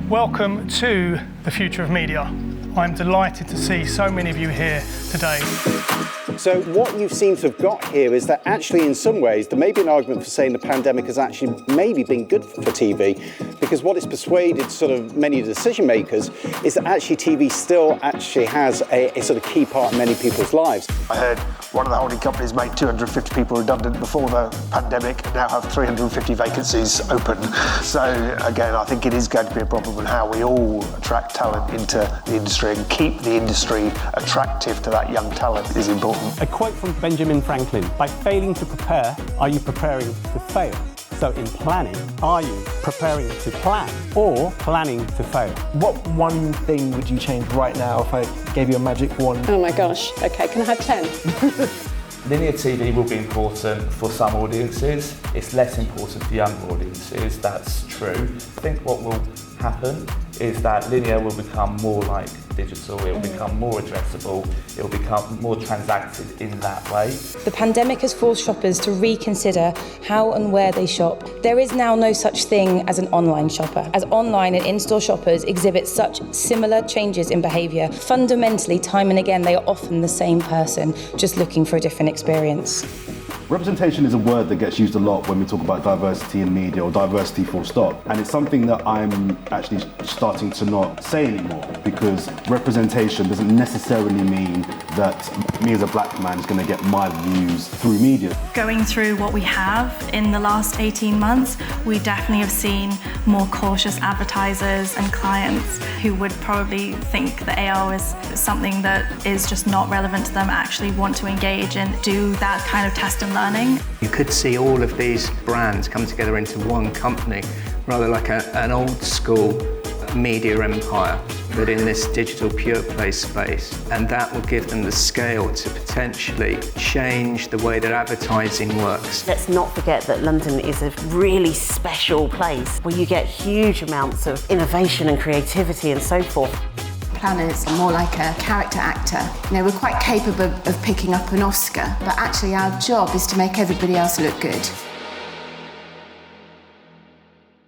Welcome to the Future of Media. I'm delighted to see so many of you here today. So what you seem to have got here is that actually in some ways there may be an argument for saying the pandemic has actually maybe been good for TV, because what it's persuaded sort of many decision makers is that actually TV still actually has a sort of key part in many people's lives. I heard one of the holding companies made 250 people redundant before the pandemic, now have 350 vacancies open. So again, I think it is going to be a problem in how we all attract talent into the industry and keep the industry attractive to that young talent is important. A quote from Benjamin Franklin: by failing to prepare, are you preparing to fail? So in planning, are you preparing to plan or planning to fail? What one thing would you change right now if I gave you a magic wand? Oh my gosh, okay, can I have 10? Linear TV will be important for some audiences. It's less important for young audiences, that's true. I think what will happen is that linear will become more like digital, it will become more addressable, it will become more transacted in that way. The pandemic has forced shoppers to reconsider how and where they shop. There is now no such thing as an online shopper, as online and in-store shoppers exhibit such similar changes in behaviour. Fundamentally, time and again, they are often the same person, just looking for a different experience. Representation is a word that gets used a lot when we talk about diversity in media, or diversity full stop. And it's something that I'm actually starting to not say anymore, because representation doesn't necessarily mean that me as a black man is going to get my views through media. Going through what we have in the last 18 months, we definitely have seen more cautious advertisers and clients who would probably think that AR is something that is just not relevant to them, actually want to engage and do that kind of test and learning. You could see all of these brands come together into one company, rather like an old school media empire, but in this digital pure play space. And that will give them the scale to potentially change the way that advertising works. Let's not forget that London is a really special place where you get huge amounts of innovation and creativity and so forth. Planners are more like a character actor. You know, we're quite capable of picking up an Oscar, but actually our job is to make everybody else look good.